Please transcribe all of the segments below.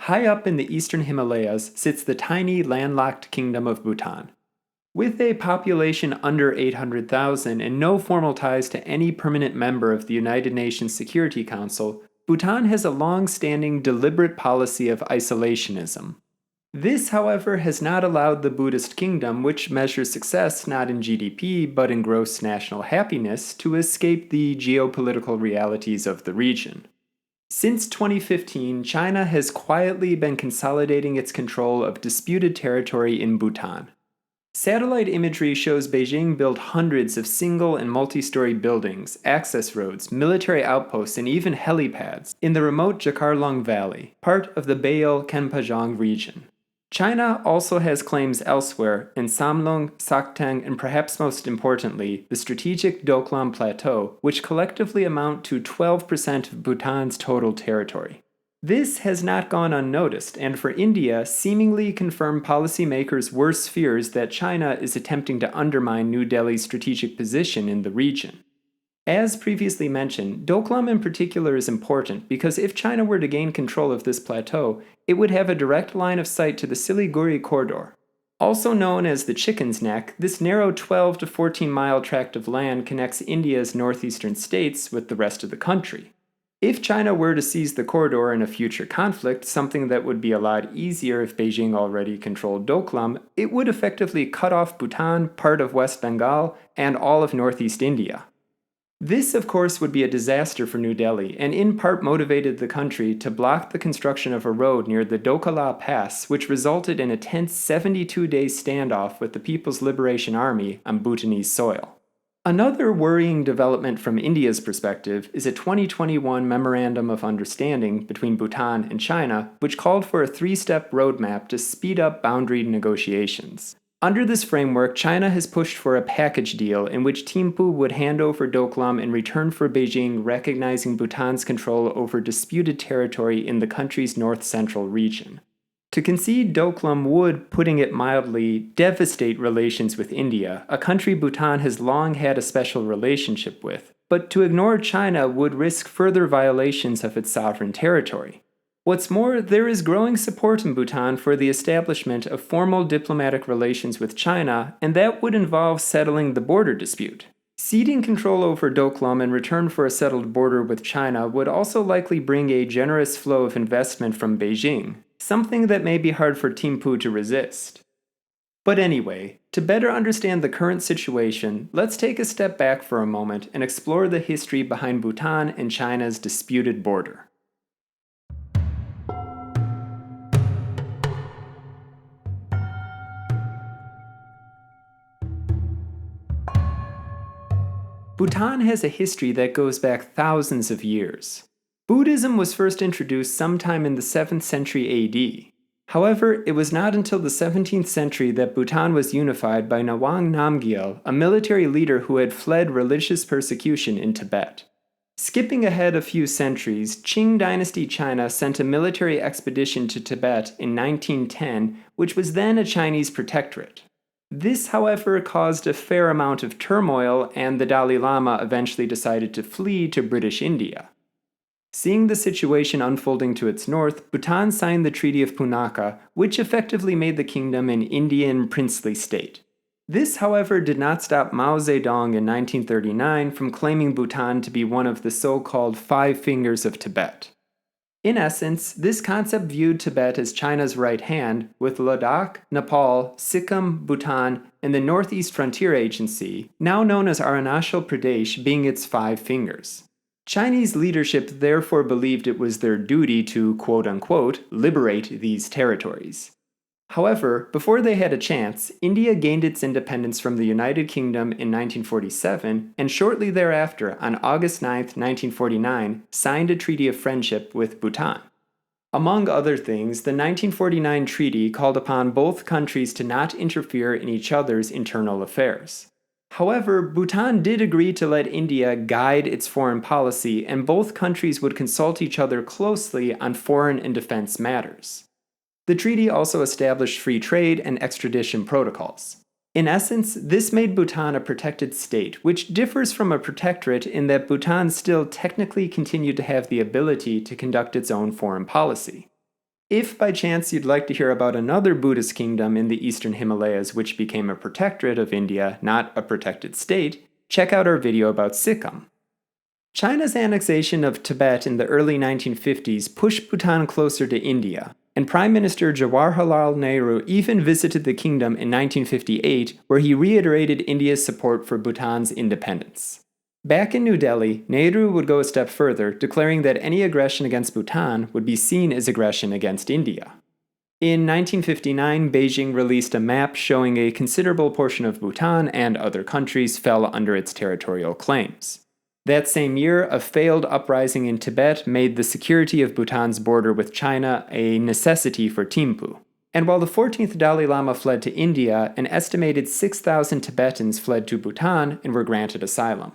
High up in the eastern Himalayas sits the tiny landlocked kingdom of Bhutan. With a population under 800,000 and no formal ties to any permanent member of the United Nations Security Council, Bhutan has a long-standing deliberate policy of isolationism. This, however, has not allowed the Buddhist kingdom, which measures success not in GDP but in gross national happiness, to escape the geopolitical realities of the region. Since 2015, China has quietly been consolidating its control of disputed territory in Bhutan. Satellite imagery shows Beijing build hundreds of single and multi-story buildings, access roads, military outposts, and even helipads in the remote Jakarlong Valley, part of the Beil-Kenpajang region. China also has claims elsewhere in Samlung, Sakteng, and perhaps most importantly, the strategic Doklam Plateau, which collectively amount to 12% of Bhutan's total territory. This has not gone unnoticed, and for India, seemingly confirm policymakers' worst fears that China is attempting to undermine New Delhi's strategic position in the region. As previously mentioned, Doklam in particular is important because if China were to gain control of this plateau, it would have a direct line of sight to the Siliguri Corridor. Also known as the Chicken's Neck, this narrow 12 to 14 mile tract of land connects India's northeastern states with the rest of the country. If China were to seize the corridor in a future conflict, something that would be a lot easier if Beijing already controlled Doklam, it would effectively cut off Bhutan, part of West Bengal, and all of northeast India. This, of course, would be a disaster for New Delhi, and in part motivated the country to block the construction of a road near the Doklam Pass, which resulted in a tense 72-day standoff with the People's Liberation Army on Bhutanese soil. Another worrying development from India's perspective is a 2021 Memorandum of Understanding between Bhutan and China, which called for a three-step roadmap to speed up boundary negotiations. Under this framework, China has pushed for a package deal in which Thimphu would hand over Doklam in return for Beijing recognizing Bhutan's control over disputed territory in the country's north-central region. To concede Doklam would, putting it mildly, devastate relations with India, a country Bhutan has long had a special relationship with, but to ignore China would risk further violations of its sovereign territory. What's more, there is growing support in Bhutan for the establishment of formal diplomatic relations with China, and that would involve settling the border dispute. Ceding control over Doklam in return for a settled border with China would also likely bring a generous flow of investment from Beijing, something that may be hard for Thimphu to resist. But anyway, to better understand the current situation, let's take a step back for a moment and explore the history behind Bhutan and China's disputed border. Bhutan has a history that goes back thousands of years. Buddhism was first introduced sometime in the 7th century AD. However, it was not until the 17th century that Bhutan was unified by Nawang Namgyel, a military leader who had fled religious persecution in Tibet. Skipping ahead a few centuries, Qing dynasty China sent a military expedition to Tibet in 1910, which was then a Chinese protectorate. This, however, caused a fair amount of turmoil, and the Dalai Lama eventually decided to flee to British India. Seeing the situation unfolding to its north, Bhutan signed the Treaty of Punakha, which effectively made the kingdom an Indian princely state. This, however, did not stop Mao Zedong in 1939 from claiming Bhutan to be one of the so-called Five Fingers of Tibet. In essence, this concept viewed Tibet as China's right hand, with Ladakh, Nepal, Sikkim, Bhutan, and the Northeast Frontier Agency, now known as Arunachal Pradesh, being its five fingers. Chinese leadership therefore believed it was their duty to, quote-unquote, liberate these territories. However, before they had a chance, India gained its independence from the United Kingdom in 1947, and shortly thereafter, on August 9, 1949, signed a treaty of friendship with Bhutan. Among other things, the 1949 treaty called upon both countries to not interfere in each other's internal affairs. However, Bhutan did agree to let India guide its foreign policy, and both countries would consult each other closely on foreign and defense matters. The treaty also established free trade and extradition protocols. In essence, this made Bhutan a protected state, which differs from a protectorate in that Bhutan still technically continued to have the ability to conduct its own foreign policy. If by chance you'd like to hear about another Buddhist kingdom in the eastern Himalayas which became a protectorate of India, not a protected state, check out our video about Sikkim. China's annexation of Tibet in the early 1950s pushed Bhutan closer to India, and Prime Minister Jawaharlal Nehru even visited the kingdom in 1958, where he reiterated India's support for Bhutan's independence. Back in New Delhi, Nehru would go a step further, declaring that any aggression against Bhutan would be seen as aggression against India. In 1959, Beijing released a map showing a considerable portion of Bhutan and other countries fell under its territorial claims. That same year, a failed uprising in Tibet made the security of Bhutan's border with China a necessity for Thimphu. And while the 14th Dalai Lama fled to India, an estimated 6,000 Tibetans fled to Bhutan and were granted asylum.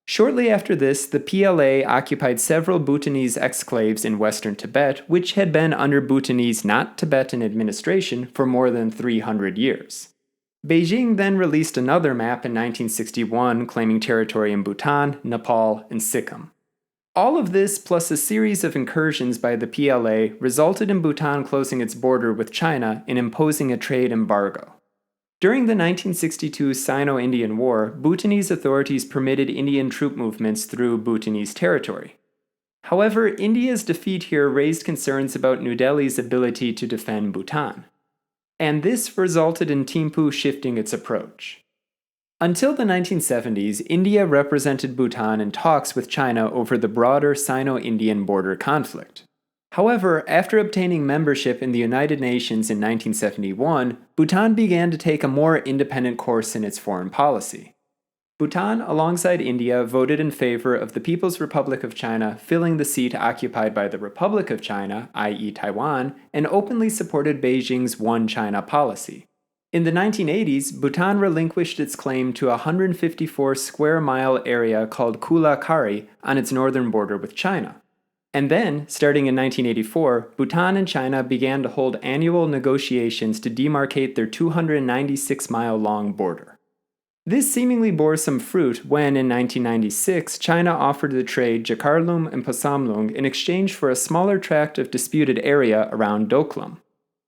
Shortly after this, the PLA occupied several Bhutanese exclaves in western Tibet, which had been under Bhutanese, not Tibetan administration for more than 300 years. Beijing then released another map in 1961 claiming territory in Bhutan, Nepal, and Sikkim. All of this, plus a series of incursions by the PLA, resulted in Bhutan closing its border with China and imposing a trade embargo. During the 1962 Sino-Indian War, Bhutanese authorities permitted Indian troop movements through Bhutanese territory. However, India's defeat here raised concerns about New Delhi's ability to defend Bhutan. And this resulted in Thimphu shifting its approach. Until the 1970s, India represented Bhutan in talks with China over the broader Sino-Indian border conflict. However, after obtaining membership in the United Nations in 1971, Bhutan began to take a more independent course in its foreign policy. Bhutan, alongside India, voted in favor of the People's Republic of China filling the seat occupied by the Republic of China, i.e. Taiwan, and openly supported Beijing's One China policy. In the 1980s, Bhutan relinquished its claim to a 154 square mile area called Kula Kari on its northern border with China. And then, starting in 1984, Bhutan and China began to hold annual negotiations to demarcate their 296-mile-long border. This seemingly bore some fruit when, in 1996, China offered to trade Jakarlum and Pasamlung in exchange for a smaller tract of disputed area around Doklam.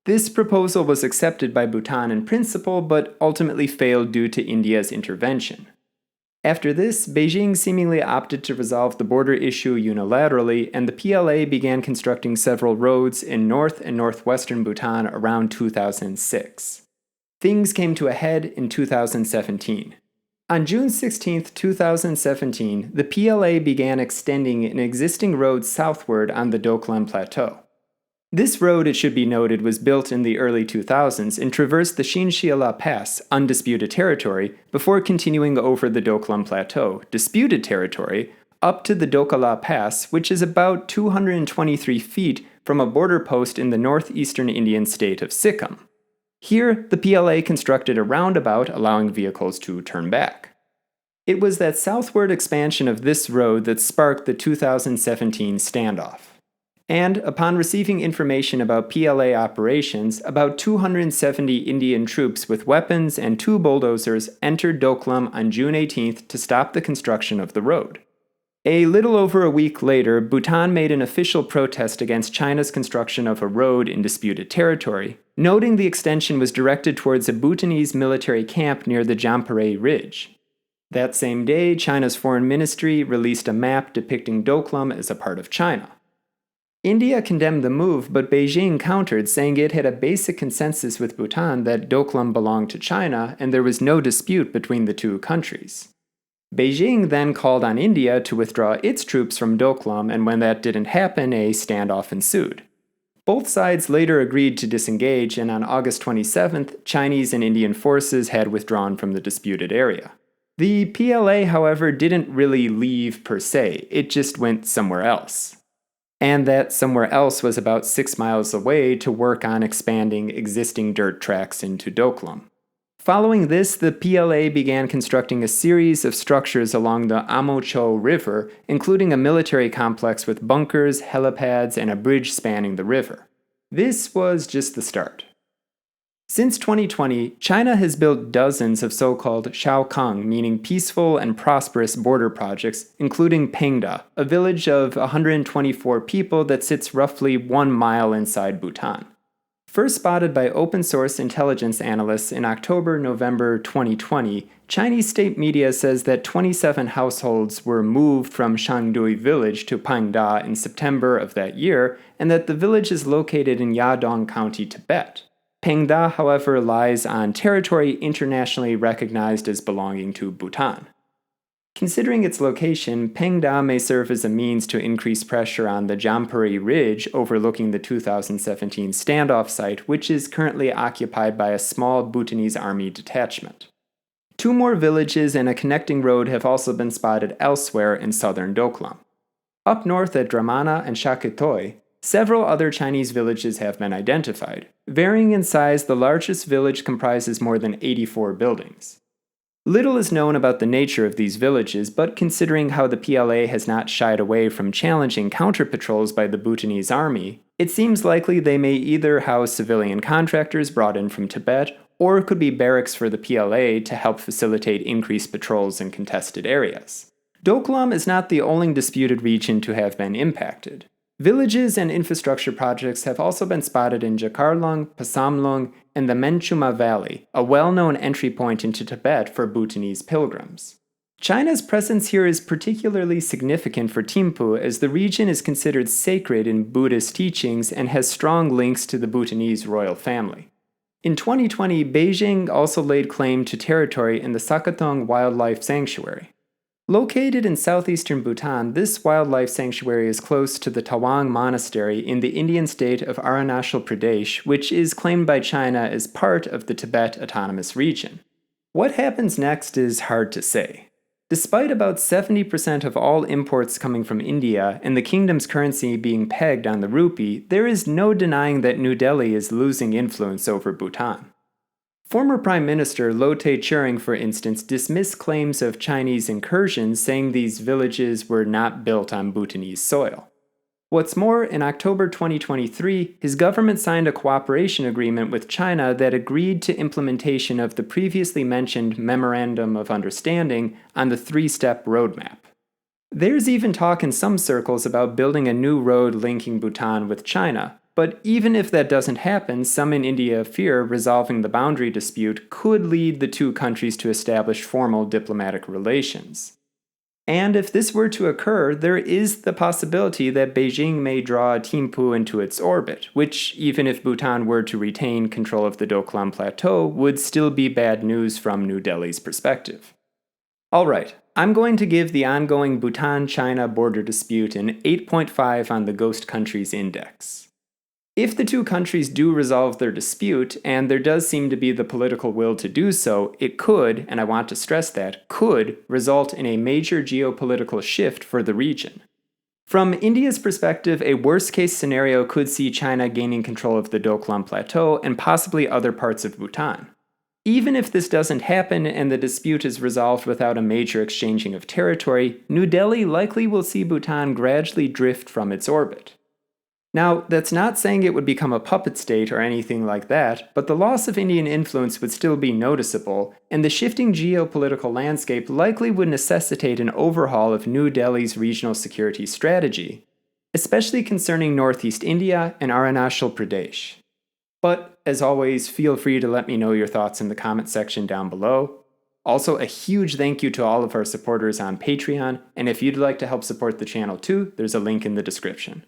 This proposal was accepted by Bhutan in principle, but ultimately failed due to India's intervention. After this, Beijing seemingly opted to resolve the border issue unilaterally, and the PLA began constructing several roads in north and northwestern Bhutan around 2006. Things came to a head in 2017. On June 16, 2017, the PLA began extending an existing road southward on the Doklam Plateau. This road, it should be noted, was built in the early 2000s and traversed the Shinshiala Pass, undisputed territory, before continuing over the Doklam Plateau, disputed territory, up to the Dokala Pass, which is about 223 feet from a border post in the northeastern Indian state of Sikkim. Here, the PLA constructed a roundabout allowing vehicles to turn back. It was that southward expansion of this road that sparked the 2017 standoff. And upon receiving information about PLA operations, about 270 Indian troops with weapons and 2 bulldozers entered Doklam on June 18th to stop the construction of the road. A little over a week later, Bhutan made an official protest against China's construction of a road in disputed territory, noting the extension was directed towards a Bhutanese military camp near the Jampheri Ridge. That same day, China's foreign ministry released a map depicting Doklam as a part of China. India condemned the move, but Beijing countered, saying it had a basic consensus with Bhutan that Doklam belonged to China and there was no dispute between the two countries. Beijing then called on India to withdraw its troops from Doklam, and when that didn't happen, a standoff ensued. Both sides later agreed to disengage, and on August 27th, Chinese and Indian forces had withdrawn from the disputed area. The PLA, however, didn't really leave per se, it just went somewhere else. And that somewhere else was about 6 miles away to work on expanding existing dirt tracks into Doklam. Following this, the PLA began constructing a series of structures along the Amocho River, including a military complex with bunkers, helipads, and a bridge spanning the river. This was just the start. Since 2020, China has built dozens of so-called Shaokang, meaning peaceful and prosperous border projects, including Pengda, a village of 124 people that sits roughly 1 mile inside Bhutan. First spotted by open-source intelligence analysts in October-November 2020, Chinese state media says that 27 households were moved from Shangdui village to Pengda in September of that year, and that the village is located in Yadong County, Tibet. Pengda, however, lies on territory internationally recognized as belonging to Bhutan. Considering its location, Pengda may serve as a means to increase pressure on the Jampheri Ridge overlooking the 2017 standoff site, which is currently occupied by a small Bhutanese army detachment. 2 more villages and a connecting road have also been spotted elsewhere in southern Doklam. Up north at Dramana and Shaketoi, several other Chinese villages have been identified. Varying in size, the largest village comprises more than 84 buildings. Little is known about the nature of these villages, but considering how the PLA has not shied away from challenging counter-patrols by the Bhutanese army, it seems likely they may either house civilian contractors brought in from Tibet, or could be barracks for the PLA to help facilitate increased patrols in contested areas. Doklam is not the only disputed region to have been impacted. Villages and infrastructure projects have also been spotted in Jakarlung, Pasamlung, and the Menchuma Valley, a well-known entry point into Tibet for Bhutanese pilgrims. China's presence here is particularly significant for Thimphu as the region is considered sacred in Buddhist teachings and has strong links to the Bhutanese royal family. In 2020, Beijing also laid claim to territory in the Sakatong Wildlife Sanctuary. Located in southeastern Bhutan, this wildlife sanctuary is close to the Tawang Monastery in the Indian state of Arunachal Pradesh, which is claimed by China as part of the Tibet Autonomous Region. What happens next is hard to say. Despite about 70% of all imports coming from India and the kingdom's currency being pegged on the rupee, there is no denying that New Delhi is losing influence over Bhutan. Former Prime Minister Lote Tshering, for instance, dismissed claims of Chinese incursions, saying these villages were not built on Bhutanese soil. What's more, in October 2023, his government signed a cooperation agreement with China that agreed to implementation of the previously mentioned Memorandum of Understanding on the 3-step roadmap. There's even talk in some circles about building a new road linking Bhutan with China. But even if that doesn't happen, some in India fear resolving the boundary dispute could lead the 2 countries to establish formal diplomatic relations. And if this were to occur, there is the possibility that Beijing may draw Thimphu into its orbit, which, even if Bhutan were to retain control of the Doklam Plateau, would still be bad news from New Delhi's perspective. Alright, I'm going to give the ongoing Bhutan-China border dispute an 8.5 on the Ghost Countries Index. If the 2 countries do resolve their dispute, and there does seem to be the political will to do so, it could, and I want to stress that, could result in a major geopolitical shift for the region. From India's perspective, a worst-case scenario could see China gaining control of the Doklam Plateau and possibly other parts of Bhutan. Even if this doesn't happen and the dispute is resolved without a major exchanging of territory, New Delhi likely will see Bhutan gradually drift from its orbit. Now, that's not saying it would become a puppet state or anything like that, but the loss of Indian influence would still be noticeable, and the shifting geopolitical landscape likely would necessitate an overhaul of New Delhi's regional security strategy, especially concerning northeast India and Arunachal Pradesh. But, as always, feel free to let me know your thoughts in the comment section down below. Also, a huge thank you to all of our supporters on Patreon, and if you'd like to help support the channel too, there's a link in the description.